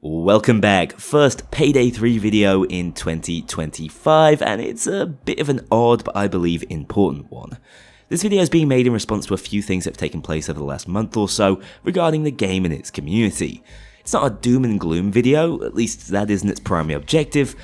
Welcome back, first Payday 3 video in 2025, and it's a bit of an odd but I believe important one. This video is being made in response to a few things that have taken place over the last month or so regarding the game and its community. It's not a doom and gloom video, at least that isn't its primary objective,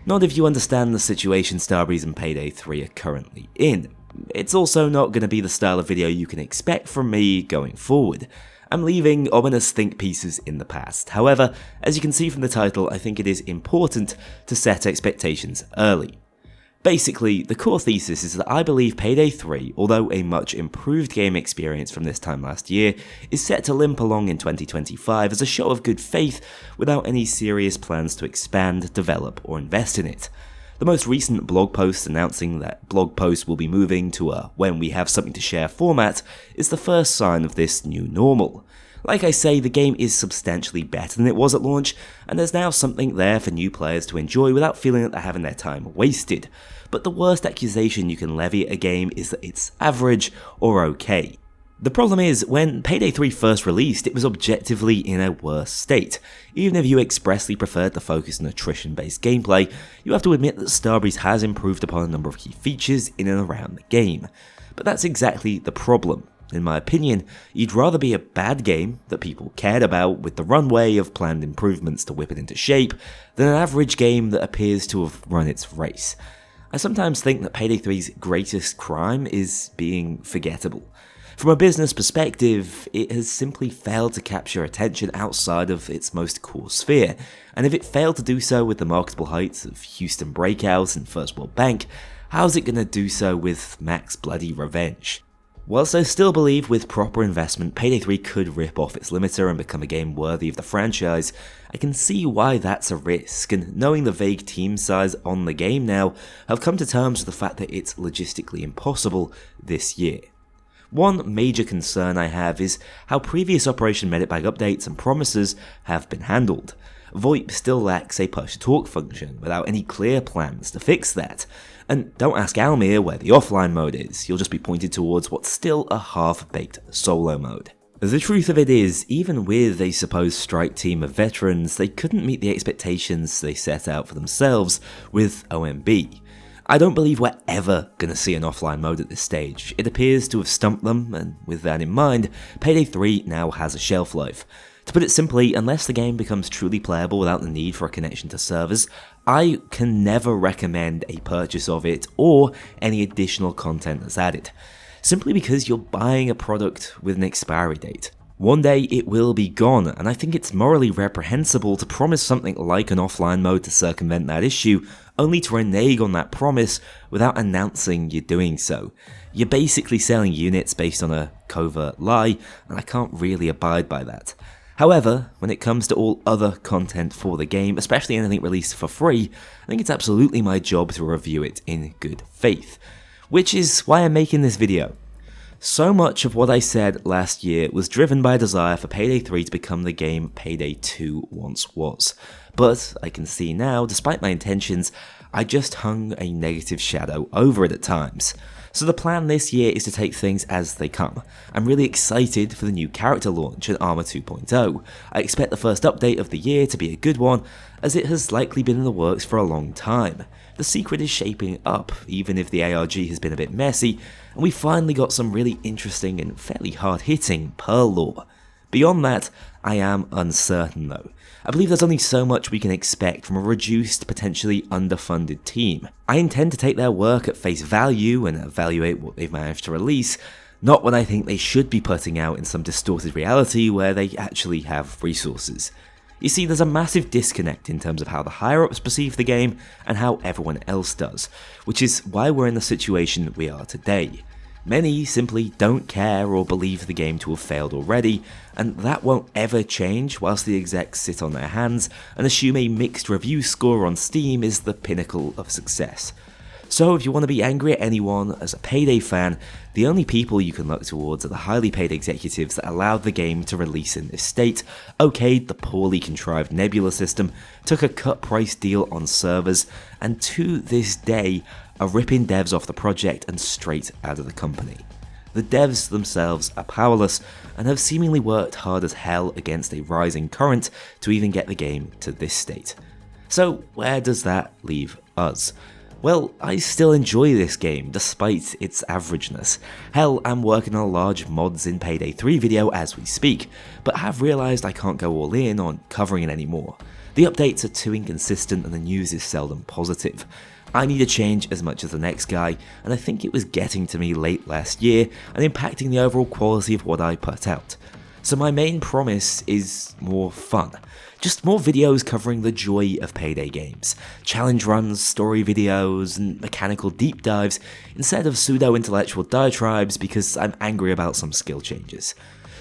not if you understand the situation Starbreeze and Payday 3 are currently in. It's also not going to be the style of video you can expect from me going forward. I'm leaving ominous think pieces in the past. However, as you can see from the title, I think it is important to set expectations early. Basically, the core thesis is that I believe Payday 3, although a much improved game experience from this time last year, is set to limp along in 2025 as a show of good faith without any serious plans to expand, develop, or invest in it. The most recent blog post announcing that blog posts will be moving to a when we have something to share format is the first sign of this new normal. Like I say, the game is substantially better than it was at launch, and there's now something there for new players to enjoy without feeling that they're having their time wasted. But the worst accusation you can levy at a game is that it's average or okay. The problem is, when Payday 3 first released, it was objectively in a worse state. Even if you expressly preferred the focus on attrition-based gameplay, you have to admit that Starbreeze has improved upon a number of key features in and around the game. But that's exactly the problem. In my opinion, you'd rather be a bad game that people cared about with the runway of planned improvements to whip it into shape, than an average game that appears to have run its race. I sometimes think that Payday 3's greatest crime is being forgettable. From a business perspective, it has simply failed to capture attention outside of its most core sphere, and if it failed to do so with the marketable heights of Houston Breakout and First World Bank, how's it gonna do so with Max Bloody Revenge? Whilst I still believe with proper investment Payday 3 could rip off its limiter and become a game worthy of the franchise, I can see why that's a risk, and knowing the vague team size on the game now, I've come to terms with the fact that it's logistically impossible this year. One major concern I have is how previous Operation Meditbag updates and promises have been handled. VoIP still lacks a push-to-talk function without any clear plans to fix that. And don't ask Almir where the offline mode is, you'll just be pointed towards what's still a half-baked solo mode. The truth of it is, even with a supposed strike team of veterans, they couldn't meet the expectations they set out for themselves with OMB. I don't believe we're ever going to see an offline mode at this stage. It appears to have stumped them, and with that in mind, Payday 3 now has a shelf life. To put it simply, unless the game becomes truly playable without the need for a connection to servers, I can never recommend a purchase of it or any additional content that's added. Simply because you're buying a product with an expiry date. One day it will be gone, and I think it's morally reprehensible to promise something like an offline mode to circumvent that issue, only to renege on that promise without announcing you're doing so. You're basically selling units based on a covert lie, and I can't really abide by that. However, when it comes to all other content for the game, especially anything released for free, I think it's absolutely my job to review it in good faith. Which is why I'm making this video. So much of what I said last year was driven by a desire for Payday 3 to become the game Payday 2 once was. But I can see now, despite my intentions, I just hung a negative shadow over it at times. So the plan this year is to take things as they come. I'm really excited for the new character launch and Armor 2.0. I expect the first update of the year to be a good one, as it has likely been in the works for a long time. The secret is shaping up, even if the ARG has been a bit messy, and we finally got some really interesting and fairly hard-hitting Pearl lore. Beyond that, I am uncertain though. I believe there's only so much we can expect from a reduced, potentially underfunded team. I intend to take their work at face value and evaluate what they've managed to release, not what I think they should be putting out in some distorted reality where they actually have resources. You see, there's a massive disconnect in terms of how the higher-ups perceive the game and how everyone else does, which is why we're in the situation we are today. Many simply don't care or believe the game to have failed already, and that won't ever change whilst the execs sit on their hands and assume a mixed review score on Steam is the pinnacle of success. So if you want to be angry at anyone as a Payday fan, the only people you can look towards are the highly paid executives that allowed the game to release in this state, okayed the poorly contrived Nebula system, took a cut price deal on servers, and to this day are ripping devs off the project and straight out of the company. the devs themselves are powerless and have seemingly worked hard as hell against a rising current to even get the game to this state. So where does that leave us? Well, I still enjoy this game despite its averageness. Hell, I'm working on a large mods in Payday 3 video as we speak, but have realised I can't go all in on covering it anymore. The updates are too inconsistent and the news is seldom positive. I need a change as much as the next guy, and I think it was getting to me late last year and impacting the overall quality of what I put out. So my main promise is more fun. Just more videos covering the joy of Payday games, challenge runs, story videos, and mechanical deep dives, instead of pseudo-intellectual diatribes because I'm angry about some skill changes.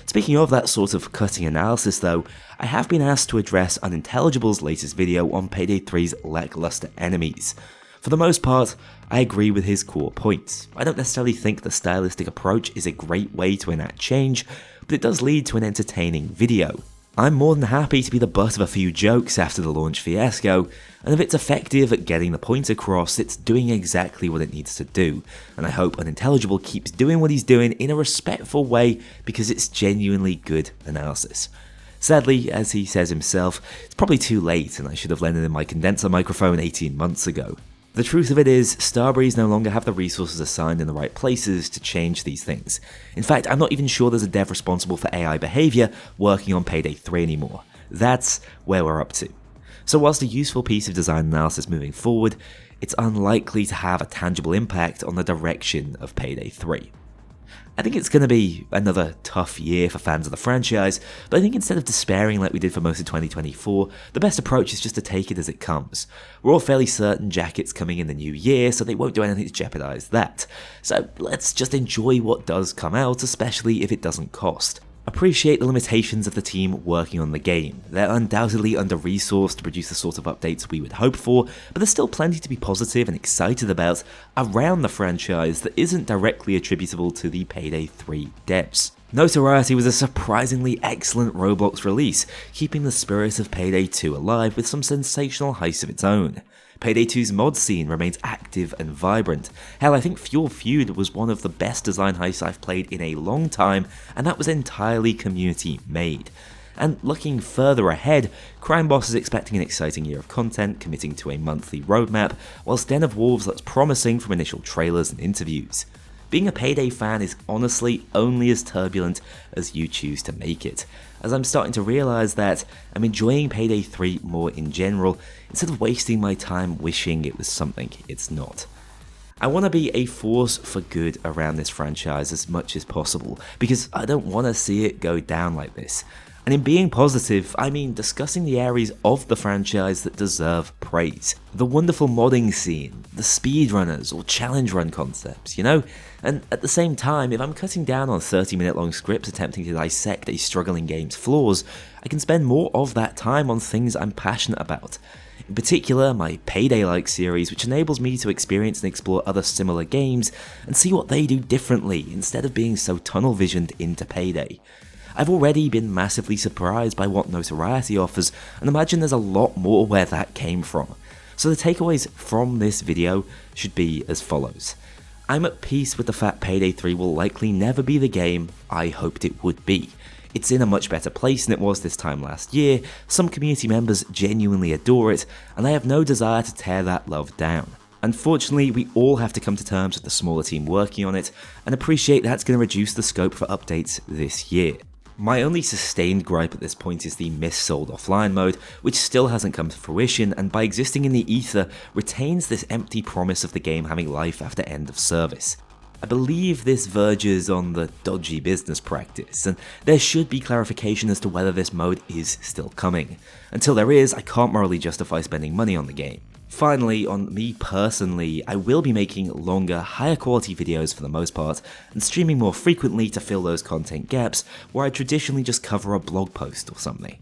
Speaking of that sort of cutting analysis though, I have been asked to address Unintelligible's latest video on Payday 3's lackluster enemies. For the most part, I agree with his core points. I don't necessarily think the stylistic approach is a great way to enact change, but it does lead to an entertaining video. I'm more than happy to be the butt of a few jokes after the launch fiasco, and if it's effective at getting the point across, it's doing exactly what it needs to do, and I hope Unintelligible keeps doing what he's doing in a respectful way because it's genuinely good analysis. Sadly, as he says himself, it's probably too late and I should have lent him my condenser microphone 18 months ago. The truth of it is, Starbreeze no longer have the resources assigned in the right places to change these things. In fact, I'm not even sure there's a dev responsible for AI behaviour working on Payday 3 anymore. That's where we're up to. So whilst a useful piece of design analysis moving forward, it's unlikely to have a tangible impact on the direction of Payday 3. I think it's going to be another tough year for fans of the franchise, but I think instead of despairing like we did for most of 2024, the best approach is just to take it as it comes. We're all fairly certain Jacket's coming in the new year, so they won't do anything to jeopardise that. So let's just enjoy what does come out, especially if it doesn't cost. Appreciate the limitations of the team working on the game. They're undoubtedly under-resourced to produce the sort of updates we would hope for, but there's still plenty to be positive and excited about around the franchise that isn't directly attributable to the Payday 3 devs. Notoriety was a surprisingly excellent Roblox release, keeping the spirit of Payday 2 alive with some sensational heists of its own. Payday 2's mod scene remains active and vibrant. Hell, I think Fuel Feud was one of the best design heists I've played in a long time, and that was entirely community made. And looking further ahead, Crime Boss is expecting an exciting year of content, committing to a monthly roadmap, whilst Den of Wolves looks promising from initial trailers and interviews. Being a Payday fan is honestly only as turbulent as you choose to make it, as I'm starting to realise that I'm enjoying Payday 3 more in general, instead of wasting my time wishing it was something it's not. I want to be a force for good around this franchise as much as possible, because I don't want to see it go down like this. And in being positive, I mean discussing the areas of the franchise that deserve praise. The wonderful modding scene, the speedrunners or challenge run concepts, you know? And at the same time, if I'm cutting down on 30-minute long scripts attempting to dissect a struggling game's flaws, I can spend more of that time on things I'm passionate about. In particular, my Payday-like series, which enables me to experience and explore other similar games and see what they do differently instead of being so tunnel-visioned into Payday. I've already been massively surprised by what Notoriety offers, and imagine there's a lot more where that came from. So the takeaways from this video should be as follows. I'm at peace with the fact Payday 3 will likely never be the game I hoped it would be. It's in a much better place than it was this time last year, some community members genuinely adore it, and I have no desire to tear that love down. Unfortunately, we all have to come to terms with the smaller team working on it, and appreciate that's going to reduce the scope for updates this year. My only sustained gripe at this point is the missold offline mode, which still hasn't come to fruition and by existing in the ether retains this empty promise of the game having life after end of service. I believe this verges on the dodgy business practice, and there should be clarification as to whether this mode is still coming. Until there is, I can't morally justify spending money on the game. Finally, on me personally, I will be making longer, higher quality videos for the most part, and streaming more frequently to fill those content gaps where I traditionally just cover a blog post or something.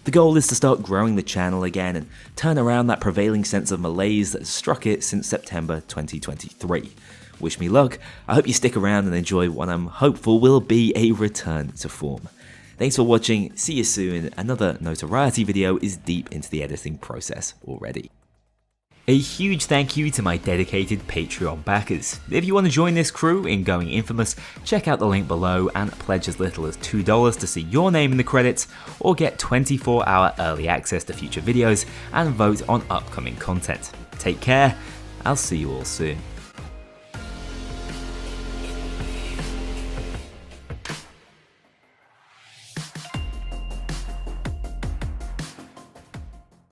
The goal is to start growing the channel again and turn around that prevailing sense of malaise that has struck it since September 2023. Wish me luck, I hope you stick around and enjoy what I'm hopeful will be a return to form. Thanks for watching, see you soon, another Notoriety video is deep into the editing process already. A huge thank you to my dedicated Patreon backers. If you want to join this crew in going infamous, check out the link below and pledge as little as $2 to see your name in the credits, or get 24-hour early access to future videos and vote on upcoming content. Take care, I'll see you all soon.